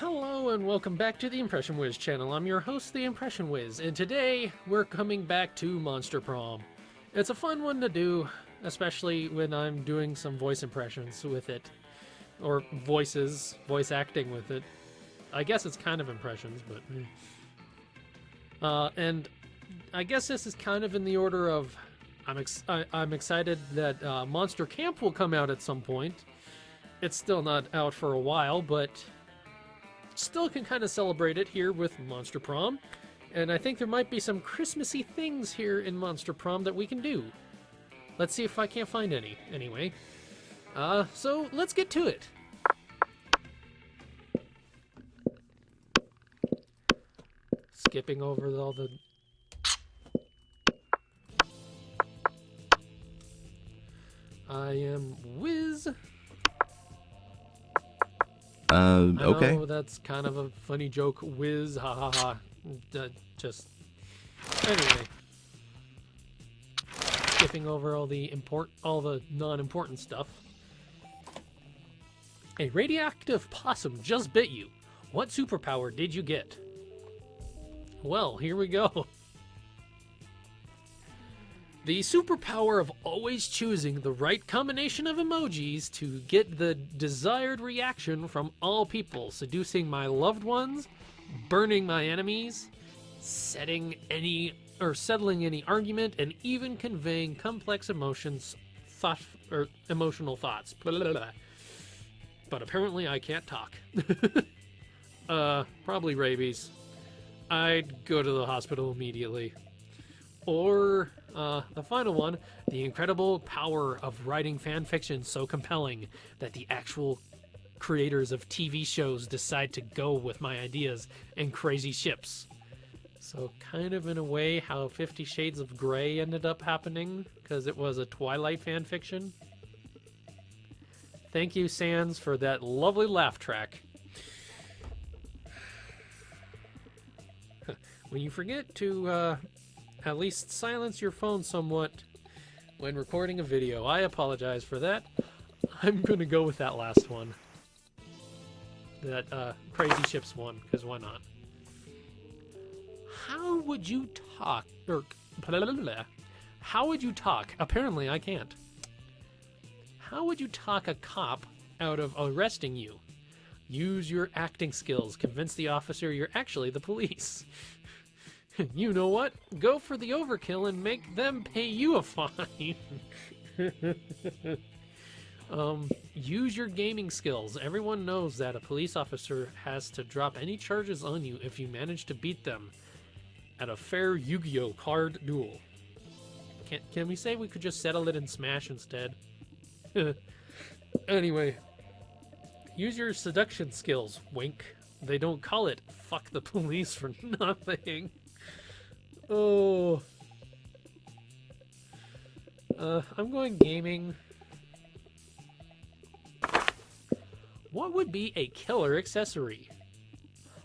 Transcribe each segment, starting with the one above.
Hello and welcome back to the Impression Wiz channel. I'm your host, the Impression Wiz, and today we're coming back to Monster Prom. It's a fun one to do, especially when I'm doing some voice impressions with it. Or voice acting with it. I guess it's kind of impressions, but... and I guess this is kind of in the order of... I'm excited that Monster Camp will come out at some point. It's still not out for a while, but... still can kind of celebrate it here with Monster Prom, and I think there might be some Christmassy things here in Monster Prom that we can do. Let's see if I can't find any, anyway. So let's get to it. Skipping over all the... I am Wiz. Okay. I know that's kind of a funny joke. Whiz, ha ha ha. Just anyway, skipping over all the non-important stuff. A radioactive possum just bit you. What superpower did you get? Well, here we go. The superpower of always choosing the right combination of emojis to get the desired reaction from all people, seducing my loved ones, burning my enemies, settling any argument, and even conveying complex emotional thoughts. Blah, blah, blah. But apparently I can't talk. Probably rabies. I'd go to the hospital immediately. Or, the final one, the incredible power of writing fan fiction so compelling that the actual creators of TV shows decide to go with my ideas and crazy ships. So kind of in a way how 50 Shades of Grey ended up happening, because it was a Twilight fan fiction. Thank you, Sans, for that lovely laugh track. When you forget to, at least silence your phone somewhat when recording a video. I apologize for that. I'm going to go with that last one. That Crazy Ships one, because why not? How would you talk? How would you talk? Apparently I can't. How would you talk a cop out of arresting you? Use your acting skills. Convince the officer you're actually the police. You know what? Go for the overkill and make them pay you a fine. Use your gaming skills. Everyone knows that a police officer has to drop any charges on you if you manage to beat them at a fair Yu-Gi-Oh card duel. Can we say we could just settle it in Smash instead? Anyway, use your seduction skills. Wink. They don't call it fuck the police for nothing. Oh. I'm going gaming. What would be a killer accessory?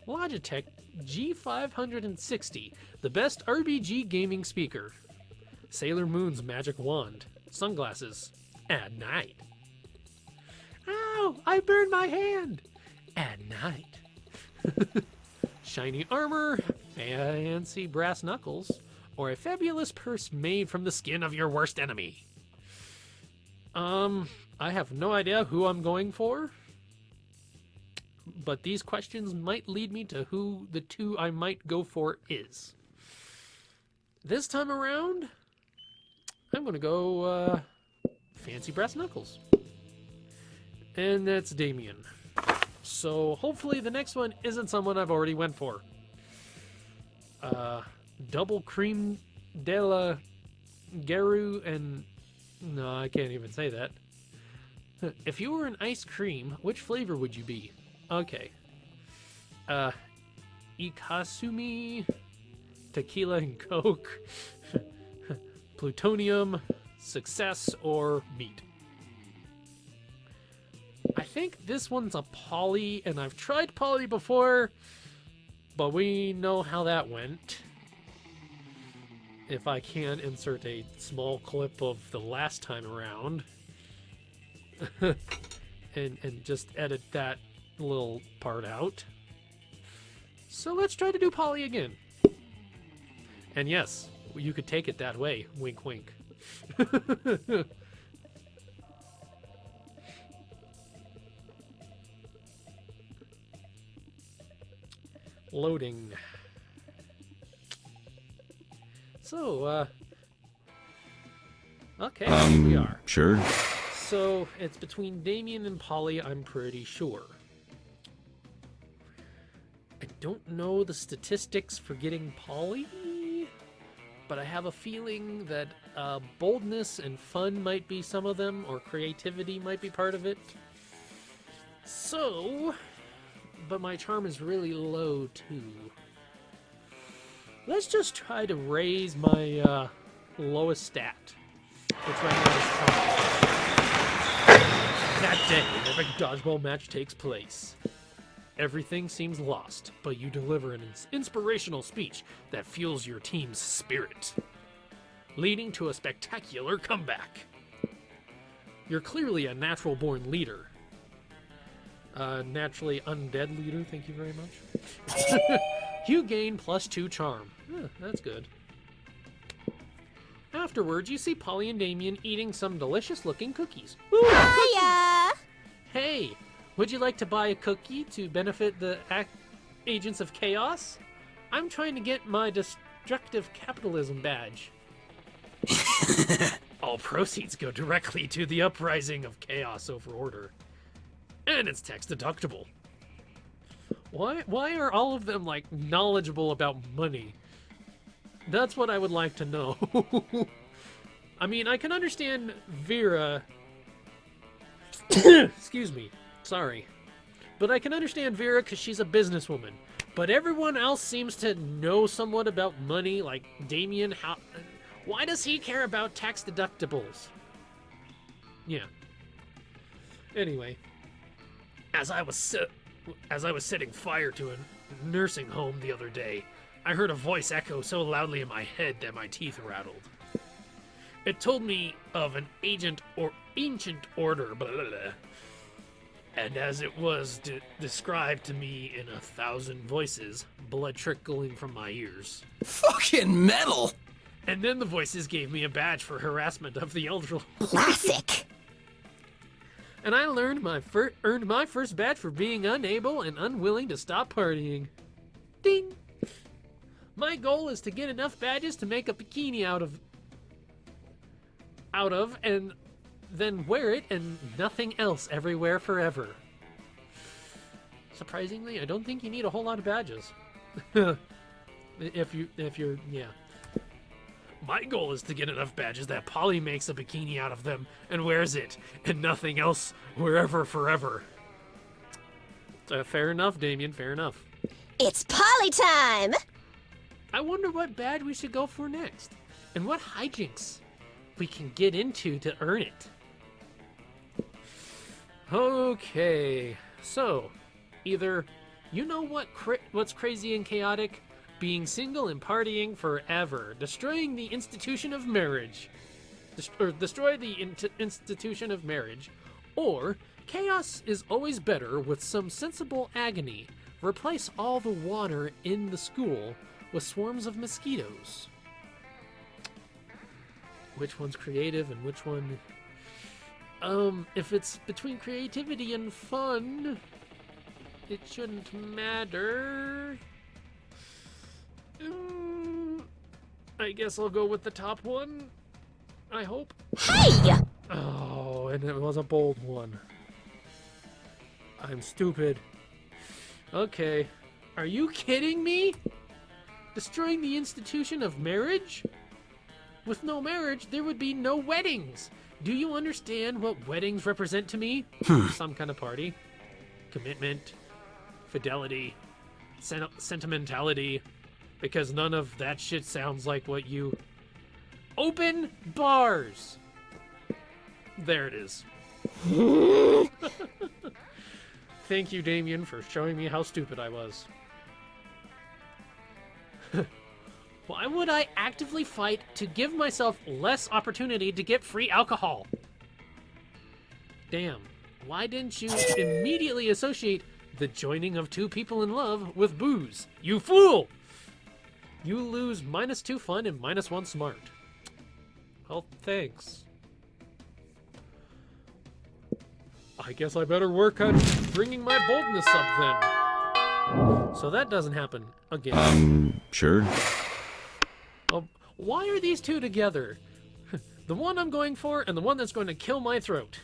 Logitech G560, the best RBG gaming speaker. Sailor Moon's magic wand. Sunglasses. At night. Ow! I burned my hand! At night. Shiny armor, fancy brass knuckles, or a fabulous purse made from the skin of your worst enemy. I have no idea who I'm going for, but these questions might lead me to who the two I might go for is. This time around, I'm gonna go, fancy brass knuckles. And that's Damien. So hopefully the next one isn't someone I've already went for. Double cream de la Garu and... no, I can't even say that. If you were an ice cream, which flavor would you be? Okay. Ikasumi, tequila and Coke, plutonium, success, or meat. I think this one's a Polly, and I've tried Polly before, but we know how that went. If I can insert a small clip of the last time around. and just edit that little part out. So let's try to do Polly again. And yes, you could take it that way. Wink, wink. Loading. So, okay, here we are. Sure. So, it's between Damien and Polly, I'm pretty sure. I don't know the statistics for getting Polly, but I have a feeling that boldness and fun might be some of them, or creativity might be part of it. So, but my charm is really low too. Let's just try to raise my lowest stat, which right now is charm. That day, the big dodgeball match takes place. Everything seems lost, but you deliver an inspirational speech that fuels your team's spirit, leading to a spectacular comeback. You're clearly a natural-born leader. Naturally undead leader, thank you very much. You gain +2 charm. That's good. Afterwards, you see Polly and Damien eating some delicious-looking cookies. Ooh, Hiya! hey, would you like to buy a cookie to benefit the Agents of Chaos? I'm trying to get my destructive capitalism badge. All proceeds go directly to the uprising of chaos over order. And it's tax deductible. Why are all of them, like, knowledgeable about money? That's what I would like to know. I mean, I can understand Vera... Excuse me. Sorry. But I can understand Vera because she's a businesswoman. But everyone else seems to know somewhat about money, like Damien. Why does he care about tax deductibles? Yeah. Anyway, as I was setting fire to a nursing home the other day, I heard a voice echo so loudly in my head that my teeth rattled. It told me of an ancient order, blah, blah, blah. And as it was described to me in 1,000 voices, blood trickling from my ears. Fucking metal! And then the voices gave me a badge for harassment of the elderly. Classic. And I earned my first badge for being unable and unwilling to stop partying. Ding! My goal is to get enough badges to make a bikini out of and then wear it and nothing else everywhere forever. Surprisingly, I don't think you need a whole lot of badges. if you're yeah. My goal is to get enough badges that Polly makes a bikini out of them and wears it and nothing else wherever forever. Fair enough, Damien, fair enough. It's Polly time! I wonder what badge we should go for next, and what hijinks we can get into to earn it. Okay, so either you know what's crazy and chaotic, being single and partying forever, destroying the institution of marriage, destroy the institution of marriage, or chaos is always better with some sensible agony. Replace all the water in the school with swarms of mosquitoes. Which one's creative and which one... if it's between creativity and fun, it shouldn't matter. I guess I'll go with the top one. I hope. Hey! Oh, and it was a bold one. I'm stupid. Okay. Are you kidding me? Destroying the institution of marriage? With no marriage, there would be no weddings. Do you understand what weddings represent to me? Some kind of party. Commitment. Fidelity. Sentimentality. Because none of that shit sounds like what you... Open bars! There it is. Thank you, Damien, for showing me how stupid I was. Why would I actively fight to give myself less opportunity to get free alcohol? Damn. Why didn't you immediately associate the joining of two people in love with booze. You fool! You lose -2 fun and -1 smart. Well, thanks. I guess I better work on bringing my boldness up then. So that doesn't happen again. Sure. Oh, why are these two together? The one I'm going for and the one that's going to kill my throat.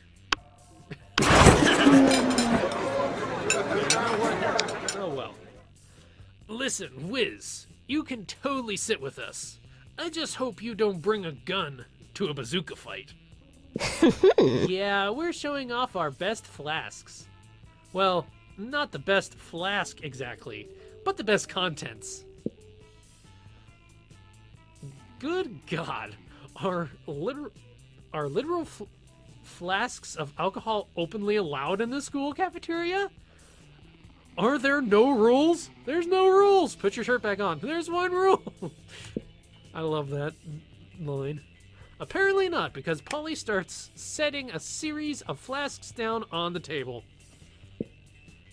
Oh well. Listen, Wiz, you can totally sit with us. I just hope you don't bring a gun to a bazooka fight. Yeah, we're showing off our best flasks. Well, not the best flask exactly, but the best contents. Good God, are literal flasks of alcohol openly allowed in the school cafeteria? Are there no rules? There's no rules. Put your shirt back on. There's one rule. I love that line. Apparently not, because Polly starts setting a series of flasks down on the table.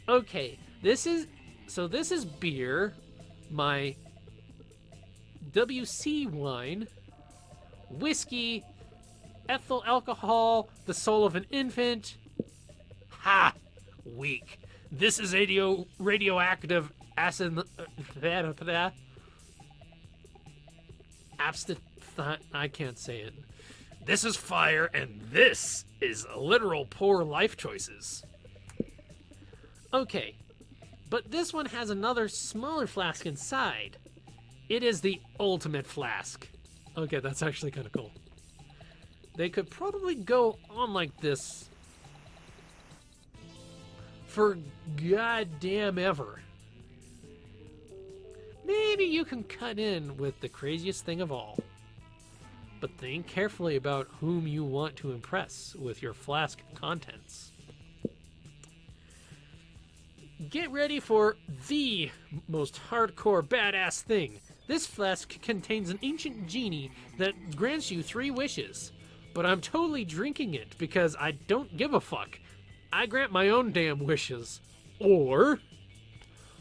Okay, this is beer, my WC wine, whiskey, ethyl alcohol, the soul of an infant. Ha! Weak. This is radioactive acid. I can't say it. This is fire, and this is literal poor life choices. Okay, but this one has another smaller flask inside. It is the ultimate flask. Okay, that's actually kind of cool. They could probably go on like this for goddamn ever. Maybe you can cut in with the craziest thing of all. But think carefully about whom you want to impress with your flask contents. Get ready for the most hardcore badass thing. This flask contains an ancient genie that grants you 3 wishes. But I'm totally drinking it because I don't give a fuck. I grant my own damn wishes. Or,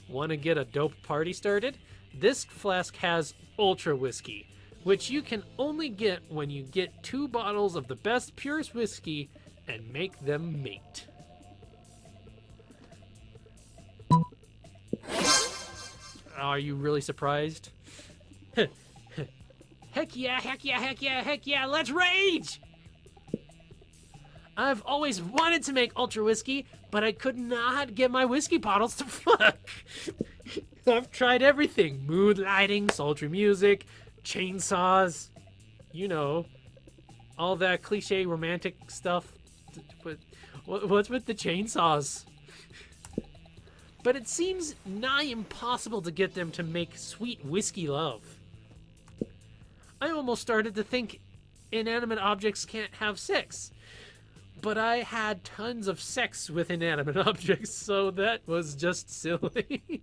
want to get a dope party started? This flask has Ultra Whiskey, which you can only get when you get 2 bottles of the best, purest whiskey and make them mate. Are you really surprised? Heck yeah, heck yeah, heck yeah, heck yeah, let's rage! I've always wanted to make Ultra Whiskey, but I could not get my whiskey bottles to fuck. I've tried everything. Mood lighting, sultry music, chainsaws, you know, all that cliche romantic stuff. But what's with the chainsaws? But it seems nigh impossible to get them to make sweet whiskey love. I almost started to think inanimate objects can't have sex. But I had tons of sex with inanimate objects, so that was just silly.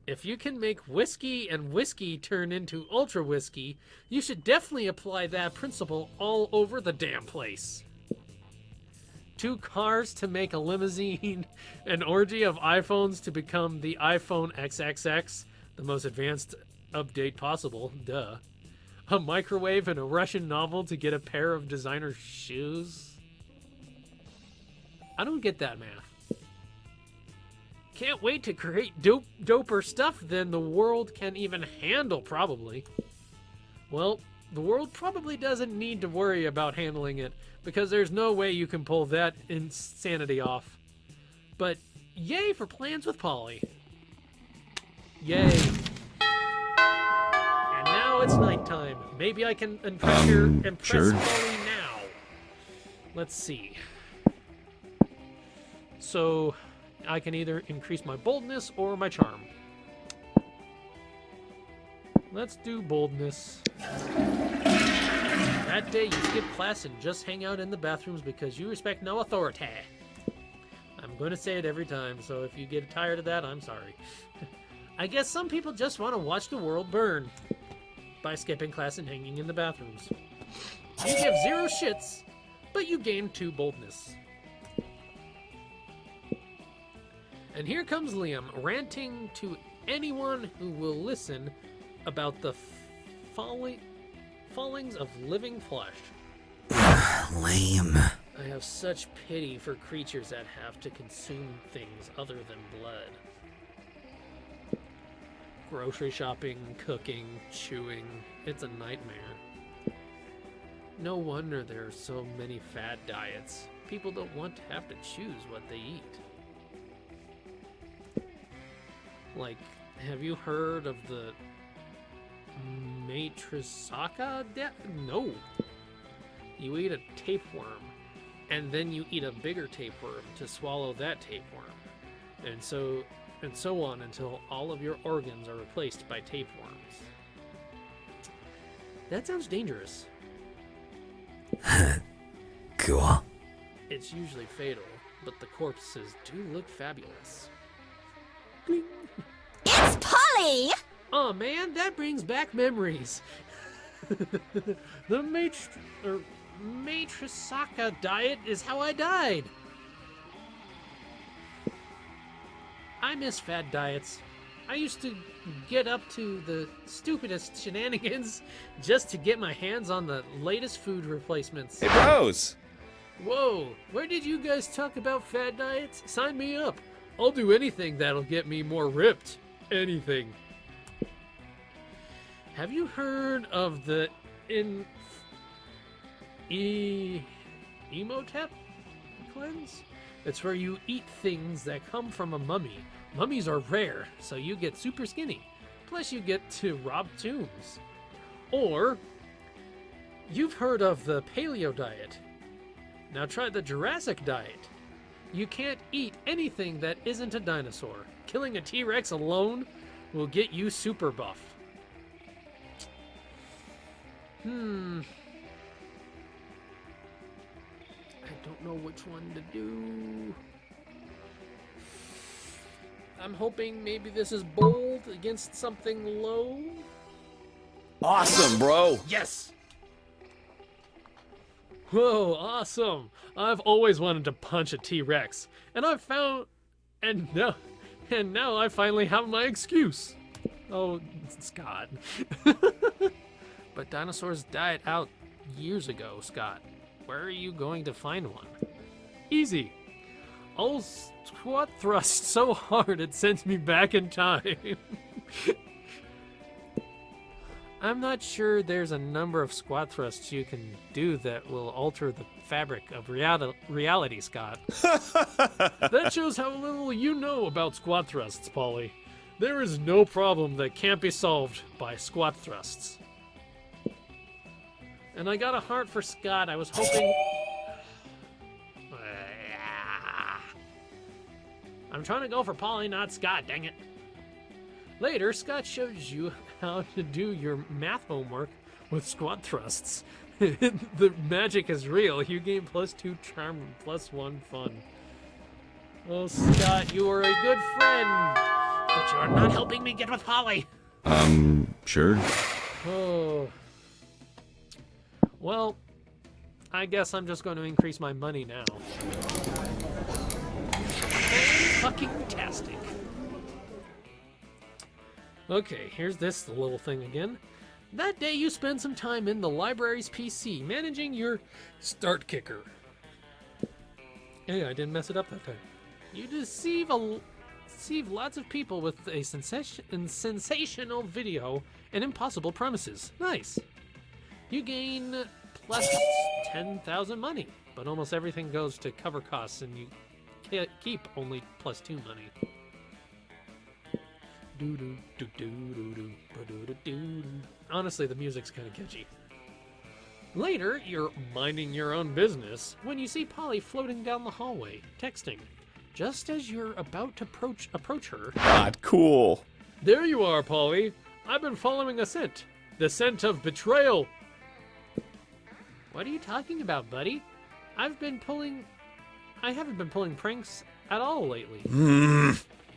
If you can make whiskey and whiskey turn into Ultra Whiskey, you should definitely apply that principle all over the damn place. 2 cars to make a limousine, an orgy of iPhones to become the iPhone XXX, the most advanced update possible, duh. A microwave and a Russian novel to get a pair of designer shoes? I don't get that math. Can't wait to create doper stuff than the world can even handle, probably. Well, the world probably doesn't need to worry about handling it, because there's no way you can pull that insanity off. But yay for plans with Polly. Yay. And now it's nighttime. Maybe I can impress Sure. Polly now. Let's see. So I can either increase my boldness or my charm. Let's do boldness. That day you skip class and just hang out in the bathrooms because you respect no authority. I'm going to say it every time, so if you get tired of that, I'm sorry. I guess some people just want to watch the world burn by skipping class and hanging in the bathrooms. You give 0 shits, but you gain 2 boldness. And here comes Liam ranting to anyone who will listen about the fallings of living flesh. Lame. I have such pity for creatures that have to consume things other than blood. Grocery shopping, cooking, chewing, it's a nightmare. No wonder there are so many fad diets. People don't want to have to choose what they eat. Like, have you heard of the matrisaka diet? No. You eat a tapeworm, and then you eat a bigger tapeworm to swallow that tapeworm. And so on until all of your organs are replaced by tapeworms. That sounds dangerous. Cool. It's usually fatal, but the corpses do look fabulous. Gling. It's Polly! Oh man, that brings back memories. The matrisaka diet is how I died. I miss fad diets. I used to get up to the stupidest shenanigans just to get my hands on the latest food replacements. Hey, bros! Whoa, where did you guys talk about fad diets? Sign me up. I'll do anything that'll get me more ripped. Anything. Have you heard of the Emotep cleanse? It's where you eat things that come from a mummy. Mummies are rare, so you get super skinny. Plus you get to rob tombs. Or, you've heard of the paleo diet. Now try the Jurassic diet. You can't eat anything that isn't a dinosaur. Killing a T-Rex alone will get you super buff. I don't know which one to do. I'm hoping maybe this is bold against something low. Awesome, bro! Yes! Whoa, awesome! I've always wanted to punch a T-Rex, and now I finally have my excuse. Oh, Scott. But dinosaurs died out years ago, Scott. Where are you going to find one? Easy. I'll squat thrust so hard it sends me back in time. I'm not sure there's a number of squat thrusts you can do that will alter the fabric of reality, Scott. That shows how little you know about squat thrusts, Polly. There is no problem that can't be solved by squat thrusts. And I got a heart for Scott. I was hoping... I'm trying to go for Polly, not Scott, dang it. Later, Scott shows you how to do your math homework with squat thrusts. The magic is real. You gain +2 charm and +1 fun. Oh, Scott, you are a good friend. But you're not helping me get with Polly. Sure. Oh. Well, I guess I'm just going to increase my money now. Fucking-tastic. Okay, here's this little thing again. That day you spend some time in the library's PC managing your start kicker. Hey, I didn't mess it up that time. You deceive lots of people with a sensational video and impossible promises. Nice. You gain plus 10,000 money, but almost everything goes to cover costs and you keep only +2 money. Honestly, the music's kind of catchy. Later, you're minding your own business when you see Polly floating down the hallway, texting. Just as you're about to approach her... Not cool. There you are, Polly. I've been following a scent. The scent of betrayal. What are you talking about, buddy? I haven't been pulling pranks at all lately.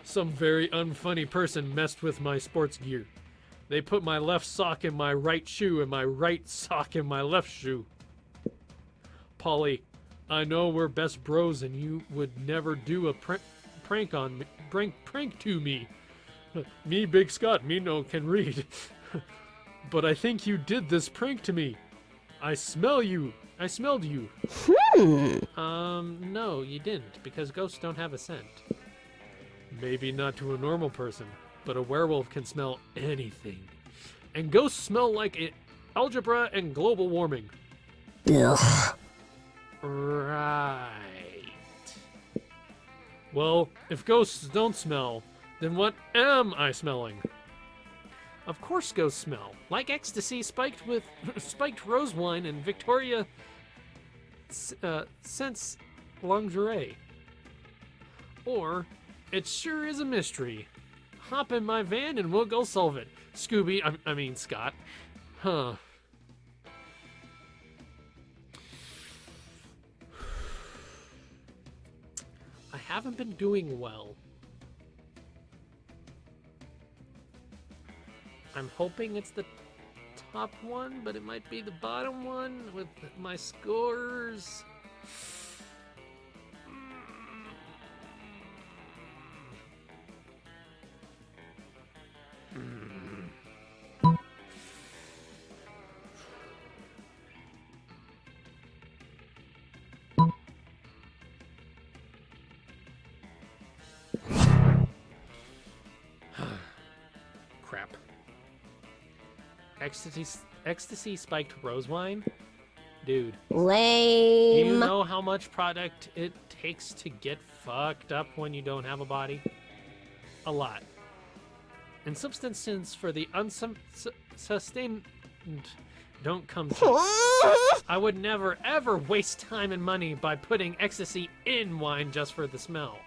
Some very unfunny person messed with my sports gear. They put my left sock in my right shoe and my right sock in my left shoe. Polly, I know we're best bros and you would never do a prank on me, prank to me. Me, Big Scott, me no can read. But I think you did this prank to me. I smelled you. No, you didn't, because ghosts don't have a scent. Maybe not to a normal person, but a werewolf can smell anything. And ghosts smell like algebra and global warming. Ugh. Right. Well, if ghosts don't smell, then what am I smelling? Of course ghosts smell. Like ecstasy spiked with spiked rose wine and Victoria scents lingerie. Or, it sure is a mystery. Hop in my van and we'll go solve it. Scooby, I mean Scott. Huh. I haven't been doing well. I'm hoping it's the top one, but it might be the bottom one with my scores. Crap. Ecstasy spiked rose wine? Dude. Lame. Do you know how much product it takes to get fucked up when you don't have a body? A lot. And substances for the unsustained don't come cheap. I would never ever waste time and money by putting ecstasy in wine just for the smell.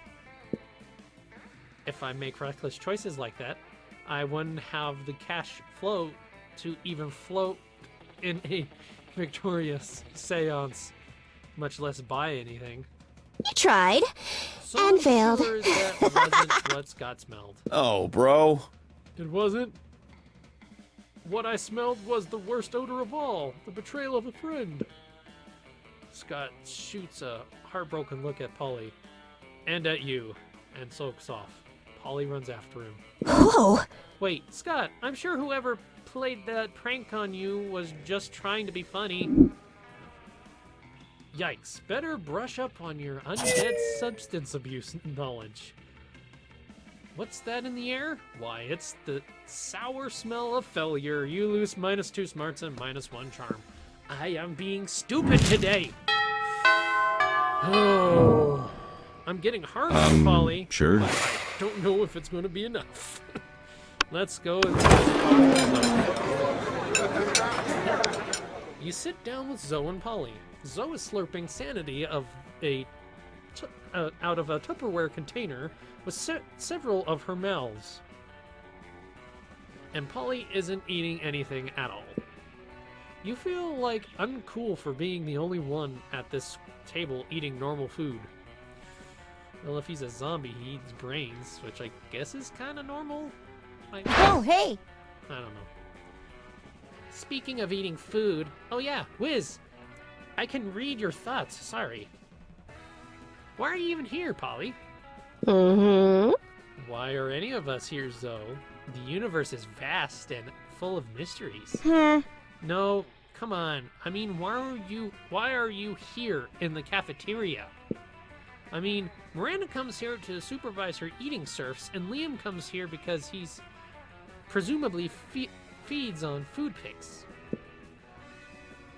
If I make reckless choices like that, I wouldn't have the cash flow to even float in a victorious seance, much less buy anything. You tried. So And I'm failed. sure that wasn't what Scott smelled. Oh, bro. It wasn't? What I smelled was the worst odor of all, the betrayal of a friend. Scott shoots a heartbroken look at Polly, and at you, and sulks off. Polly runs after him. Whoa. Wait, Scott, I'm sure whoever played that prank on you was just trying to be funny. Yikes, better brush up on your undead substance abuse knowledge. What's that in the air? Why, it's the sour smell of failure. You lose -2 smarts and -1 charm. I am being stupid today. Oh, I'm getting hard on Polly. Sure. But I don't know if it's going to be enough. Let's go and you sit down with Zoe and Polly. Zoe is slurping sanity out of a Tupperware container with several of her mouths. And Polly isn't eating anything at all. You feel like uncool for being the only one at this table eating normal food. Well, if he's a zombie, he eats brains, which I guess is kind of normal. Oh, hey. I don't know. Speaking of eating food, oh yeah, Wiz, I can read your thoughts, sorry. Why are you even here, Polly? Mm-hmm. Why are any of us here, Zoe? The universe is vast and full of mysteries. No, come on. I mean, why are you here in the cafeteria? I mean, Miranda comes here to supervise her eating serfs, and Liam comes here because he's presumably feeds on food pics.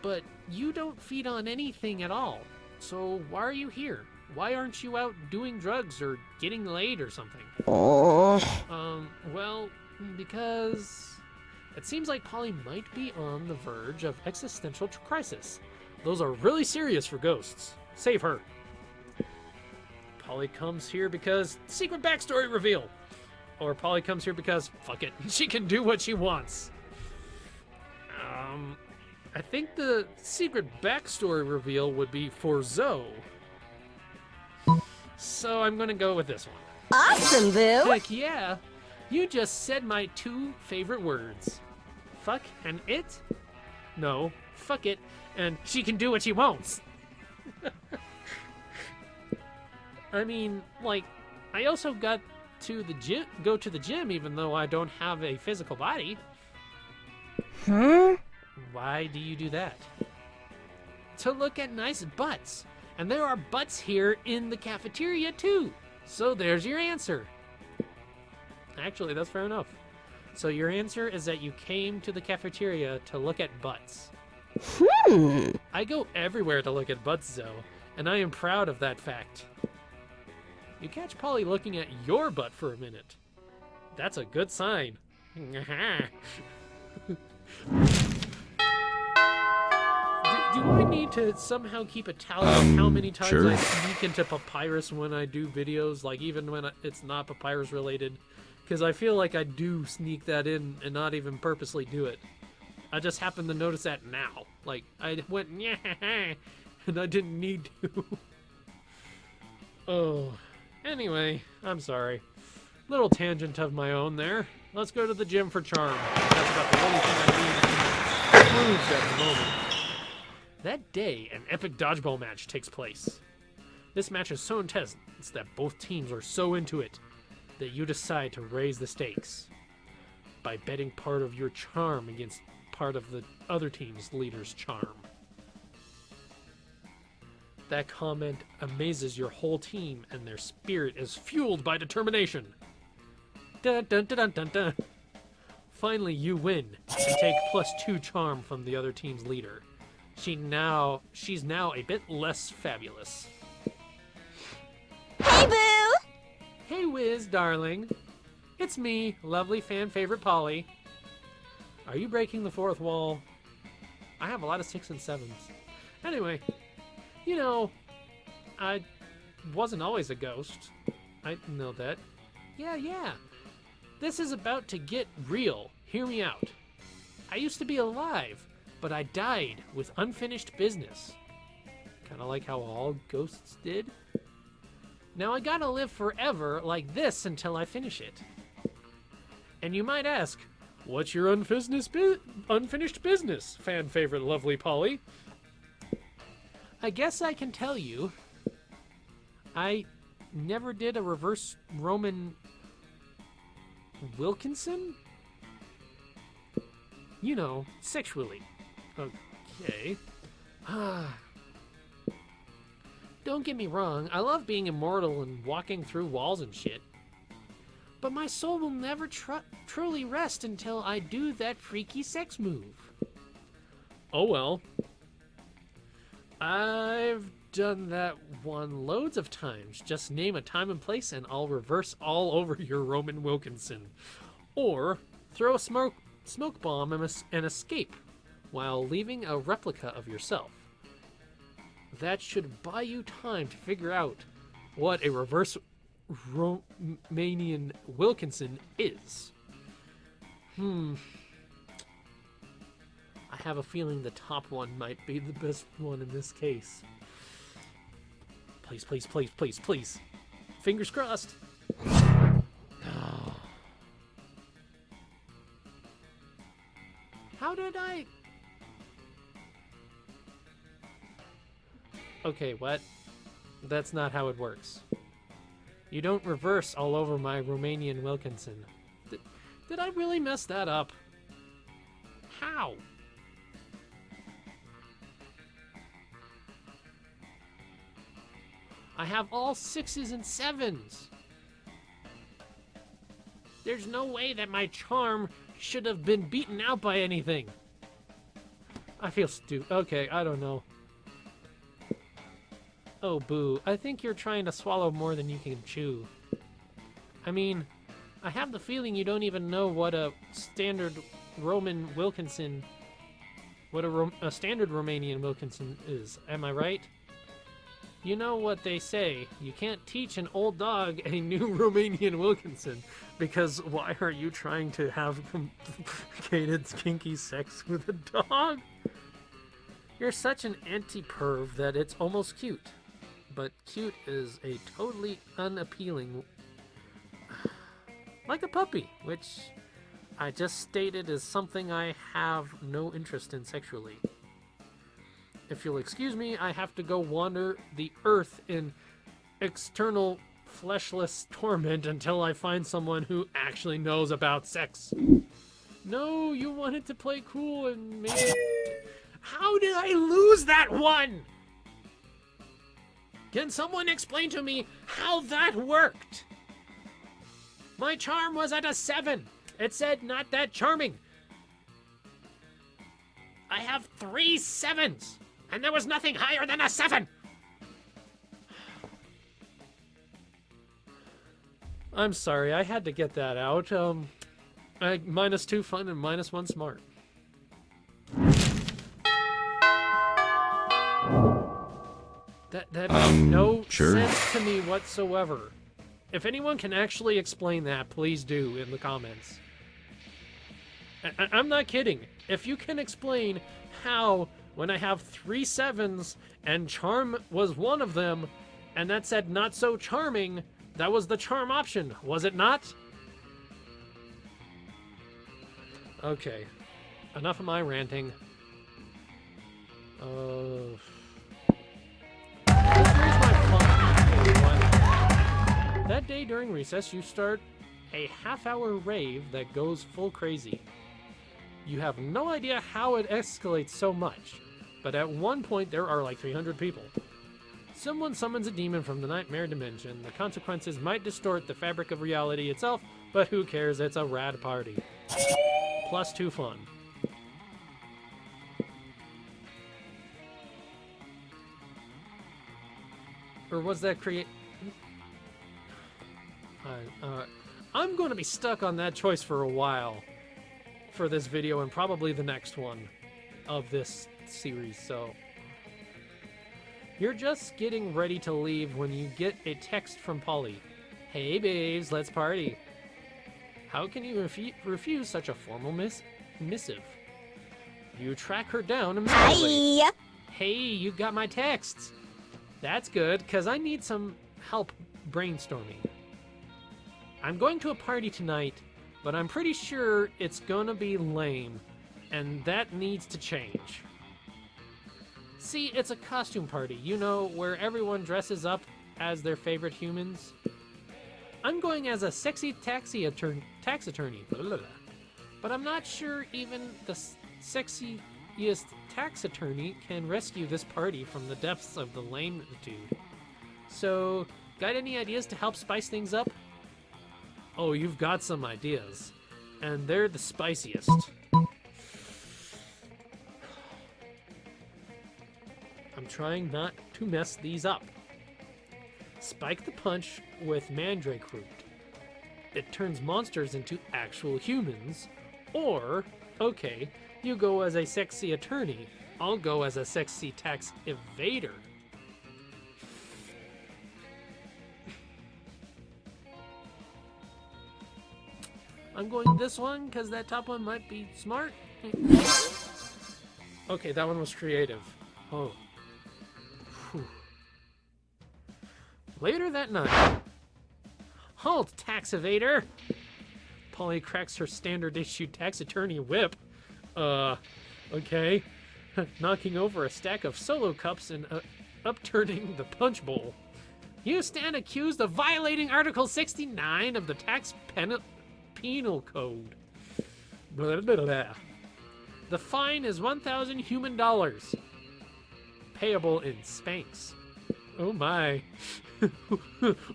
But you don't feed on anything at all. So why are you here? Why aren't you out doing drugs or getting laid or something? Oh. Well, because it seems like Polly might be on the verge of existential crisis. Those are really serious for ghosts. Save her. Polly comes here because secret backstory reveal. Or Polly comes here because, fuck it, she can do what she wants. I think the secret backstory reveal would be for Zoe. So I'm gonna go with this one. Awesome, Boo. Heck yeah, you just said my 2 favorite words. Fuck and it? No, fuck it, and she can do what she wants. I mean, like, I also got to go to the gym even though I don't have a physical body. Huh? Why do you do that? To look at nice butts. And there are butts here in the cafeteria too. So there's your answer. Actually, that's fair enough. So your answer is that you came to the cafeteria to look at butts. I go everywhere to look at butts, though, and I am proud of that fact. You catch Polly looking at your butt for a minute. That's a good sign. Do I need to somehow keep a tally of how many times sure. I sneak into Papyrus when I do videos, like even when it's not Papyrus related? Because I feel like I do sneak that in and not even purposely do it. I just happen to notice that now. Like, I went, yeah, and I didn't need to. Oh, anyway, I'm sorry. Little tangent of my own there. Let's go to the gym for charm. That's about the only thing I need improved at the moment. That day, an epic dodgeball match takes place. This match is so intense that both teams are so into it that you decide to raise the stakes by betting part of your charm against part of the other team's leader's charm. That comment amazes your whole team, and their spirit is fueled by determination. Dun dun dun dun dun dun. Finally, you win and take +2 charm from the other team's leader. She's now a bit less fabulous. Hey, Boo! Hey, Wiz, darling. It's me, lovely fan favorite Polly. Are you breaking the fourth wall? I have a lot of 6s and 7s. Anyway, you know, I wasn't always a ghost. I know that. Yeah. This is about to get real. Hear me out. I used to be alive, but I died with unfinished business. Kind of like how all ghosts did. Now I gotta live forever like this until I finish it. And you might ask, what's your unfinished business, fan favorite lovely Polly? I guess I can tell you, I never did a reverse Roman Wilkinson? You know, sexually. Okay. Don't get me wrong, I love being immortal and walking through walls and shit. But my soul will never truly rest until I do that freaky sex move. Oh well. I've done that one loads of times. Just name a time and place and I'll reverse all over your Roman Wilkinson. Or throw a smoke bomb and escape while leaving a replica of yourself. That should buy you time to figure out what a reverse Romanian Wilkinson is. I have a feeling the top one might be the best one in this case. Please. Fingers crossed. How did I... Okay, what? That's not how it works. You don't reverse all over my Romanian Wilkinson. Did I really mess that up? How? I have all 6s and 7s. There's no way that my charm should have been beaten out by anything. I feel stupid. Okay, I don't know. Oh, Boo, I think you're trying to swallow more than you can chew. I mean, I have the feeling you don't even know what a standard Roman Wilkinson... What a standard Romanian Wilkinson is. Am I right? You know what they say, you can't teach an old dog a new Romanian Wilkinson, because why are you trying to have complicated, kinky sex with a dog? You're such an anti-perv that it's almost cute. But cute is a totally unappealing... like a puppy, which I just stated is something I have no interest in sexually. If you'll excuse me, I have to go wander the earth in external fleshless torment until I find someone who actually knows about sex. No, you wanted to play cool and maybe... How did I lose that one? Can someone explain to me how that worked? My charm was at a 7. It said not that charming. I have 3 7s, and there was nothing higher than a 7. I'm sorry, I had to get that out. -2 fun and -1 smart. That makes no sure. sense to me whatsoever. If anyone can actually explain that, please do in the comments. I'm not kidding. If you can explain how, when I have 3 7s and charm was one of them, and that said not so charming, that was the charm option, was it not? Okay, enough of my ranting. Here's my fun. That day during recess, you start a half-hour rave that goes full crazy. You have no idea how it escalates so much, but at one point there are like 300 people. Someone summons a demon from the nightmare dimension. The consequences might distort the fabric of reality itself, but who cares? It's a rad party. +2 fun. Or was that create... I'm going to be stuck on that choice for a while for this video and probably the next one of this series, so... You're just getting ready to leave when you get a text from Polly. Hey babes, let's party. How can you refuse such a formal missive? You track her down immediately. Hi. Hey, you got my texts. That's good, because I need some help brainstorming. I'm going to a party tonight, but I'm pretty sure it's gonna be lame, and that needs to change. See, it's a costume party, you know, where everyone dresses up as their favorite humans. I'm going as a sexy tax attorney, blah, blah, blah. But I'm not sure even the sexiest tax attorney can rescue this party from the depths of the lamitude. So, got any ideas to help spice things up? Oh, you've got some ideas, and they're the spiciest. I'm trying not to mess these up. Spike the punch with mandrake root. It turns monsters into actual humans. Or, okay, you go as a sexy attorney. I'll go as a sexy tax evader. I'm going this one because that top one might be smart. Okay, that one was creative. Oh. Whew. Later that night. Halt, tax evader! Polly cracks her standard issue tax attorney whip. Okay. Knocking over a stack of solo cups and upturning the punch bowl. You stand accused of violating Article 69 of the Tax Penal Code. Blah, blah, blah. The fine is 1,000 human dollars. Payable in Spanx. Oh my.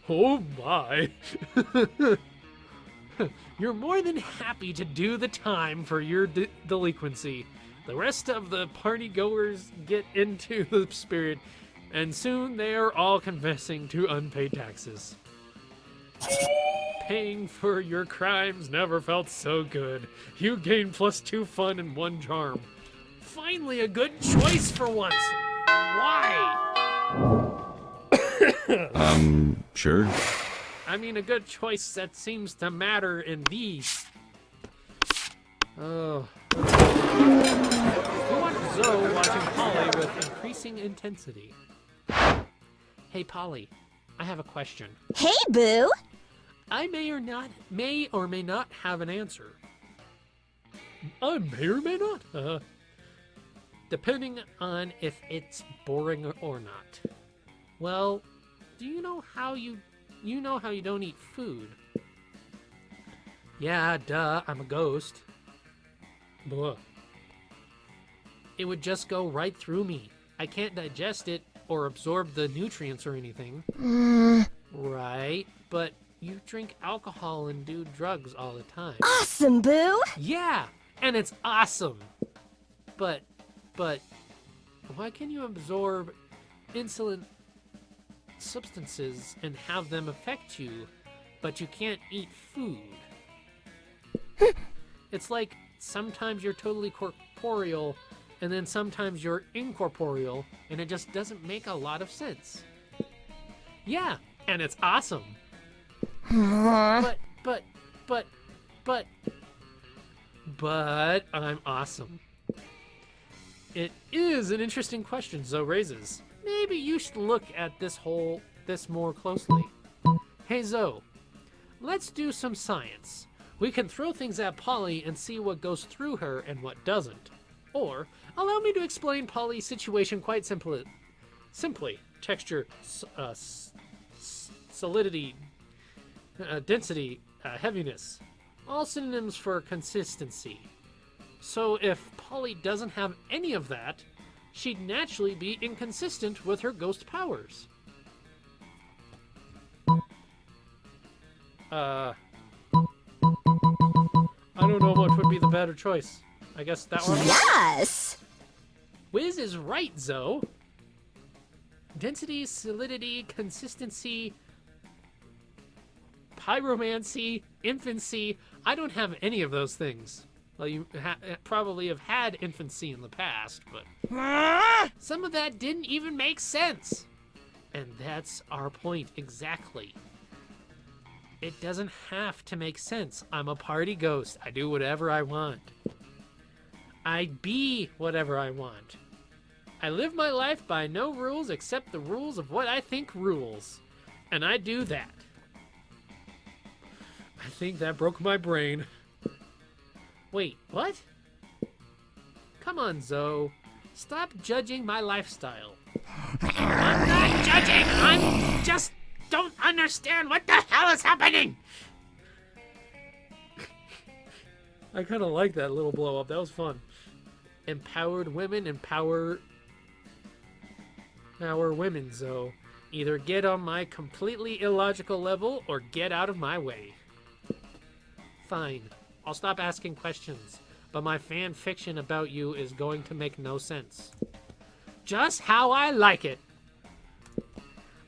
Oh my. You're more than happy to do the time for your delinquency. The rest of the partygoers get into the spirit, and soon they are all confessing to unpaid taxes. Paying for your crimes never felt so good. You gain +2 fun and 1 charm. Finally a good choice for once. Why? Sure. I mean, a good choice that seems to matter in these. Oh. We watch Zoe watching Polly with increasing intensity. Hey, Polly, I have a question. Hey, boo. I may or may not have an answer. I may or may not. Depending on if it's boring or not. Well, do you know how you you know how you don't eat food. Yeah, duh, I'm a ghost. Blah. It would just go right through me. I can't digest it or absorb the nutrients or anything. Right, but you drink alcohol and do drugs all the time. Awesome, Boo! Yeah, and it's awesome. But, why can you absorb insulin substances and have them affect you, but you can't eat food? It's like sometimes you're totally corporeal, and then sometimes you're incorporeal, and it just doesn't make a lot of sense. Yeah, and it's awesome. But I'm awesome. It is an interesting question Zoe raises. Maybe you should look at this more closely. Hey Zoe, let's do some science. We can throw things at Polly and see what goes through her and what doesn't. Or, allow me to explain Polly's situation quite simply. Texture, solidity, density, heaviness. All synonyms for consistency. So if Polly doesn't have any of that, she'd naturally be inconsistent with her ghost powers. I don't know what would be the better choice. I guess that one? Yes! Wiz is right, Zoe. Density, solidity, consistency, pyromancy, infancy. I don't have any of those things. Well, you probably have had infancy in the past, but some of that didn't even make sense. And that's our point exactly. It doesn't have to make sense. I'm a party ghost. I do whatever I want. I be whatever I want. I live my life by no rules except the rules of what I think rules. And I do that. I think that broke my brain. Wait, what? Come on, Zoe. Stop judging my lifestyle. I'm not judging. I'm just don't understand what the hell is happening. I kind of like that little blow up. That was fun. Empowered women empower women, Zoe. Either get on my completely illogical level or get out of my way. Fine. I'll stop asking questions, but my fan fiction about you is going to make no sense. Just how I like it.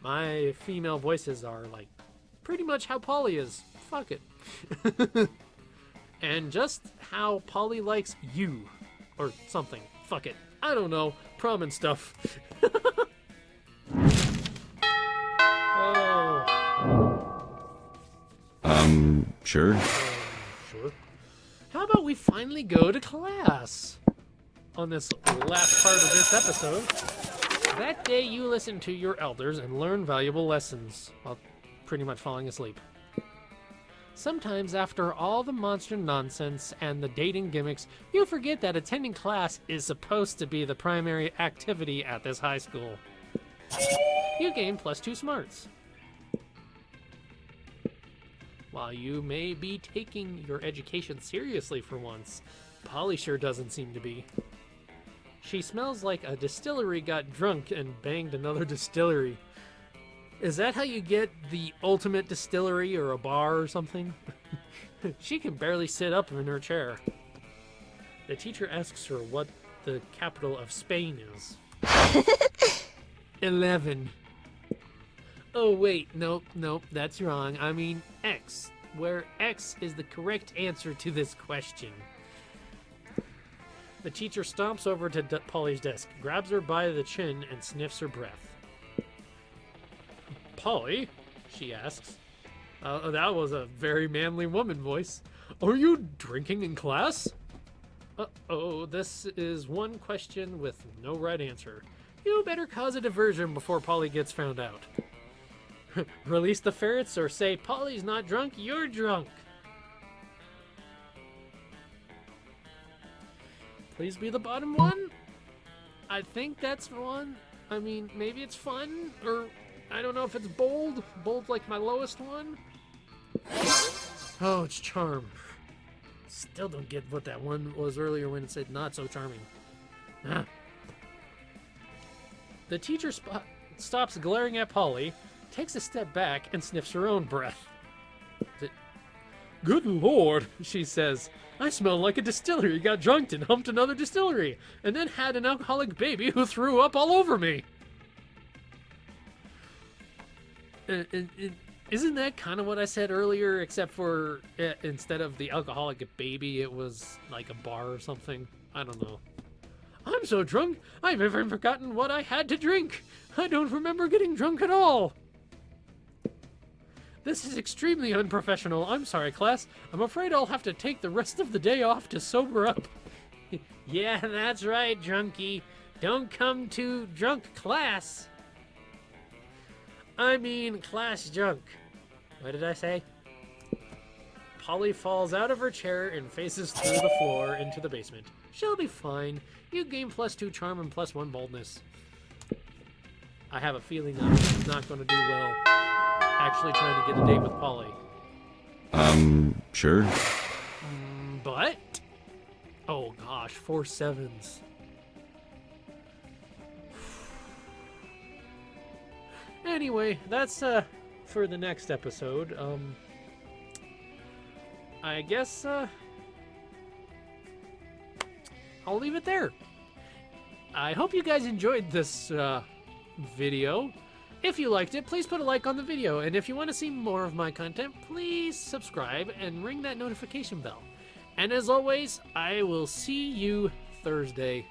My female voices are like pretty much how Polly is. Fuck it. And just how Polly likes you. Or something. Fuck it. I don't know. Prom and stuff. Sure. Sure. How about we finally go to class? On this last part of this episode. That day you listen to your elders and learn valuable lessons while pretty much falling asleep. Sometimes after all the monster nonsense and the dating gimmicks, you forget that attending class is supposed to be the primary activity at this high school. You gain +2 smarts. While you may be taking your education seriously for once, Polly sure doesn't seem to be. She smells like a distillery got drunk and banged another distillery. Is that how you get the ultimate distillery or a bar or something? She can barely sit up in her chair. The teacher asks her what the capital of Spain is. 11. Oh wait, nope, that's wrong. I mean X, where X is the correct answer to this question. The teacher stomps over to Polly's desk, grabs her by the chin, and sniffs her breath. Polly, she asks. That was a very manly woman voice. Are you drinking in class? Uh-oh, this is one question with no right answer. You better cause a diversion before Polly gets found out. Release the ferrets or say, Polly's not drunk, you're drunk. Please be the bottom one? I think that's one. I mean, maybe it's fun, or I don't know if it's bold. Bold like my lowest one. Oh, it's charm. Still don't get what that one was earlier when it said not so charming. Ah. The teacher stops glaring at Polly, takes a step back, and sniffs her own breath. Good Lord, she says. I smell like a distillery got drunk and humped another distillery, and then had an alcoholic baby who threw up all over me. Isn't that kind of what I said earlier, except for instead of the alcoholic baby, it was like a bar or something? I don't know. I'm so drunk, I've even forgotten what I had to drink. I don't remember getting drunk at all. This is extremely unprofessional. I'm sorry, class. I'm afraid I'll have to take the rest of the day off to sober up. Yeah, that's right, drunkie. Don't come to drunk class. I mean, class junk. What did I say? Polly falls out of her chair and faces through the floor into the basement. She'll be fine. You gain +2 charm and +1 boldness. I have a feeling I'm not going to do well actually trying to get a date with Polly. Sure. But... oh gosh, 4 7s. Anyway, that's for the next episode. I guess I'll leave it there. I hope you guys enjoyed this video. If you liked it, please put a like on the video, and if you want to see more of my content, please subscribe and ring that notification bell. And as always, I will see you Thursday.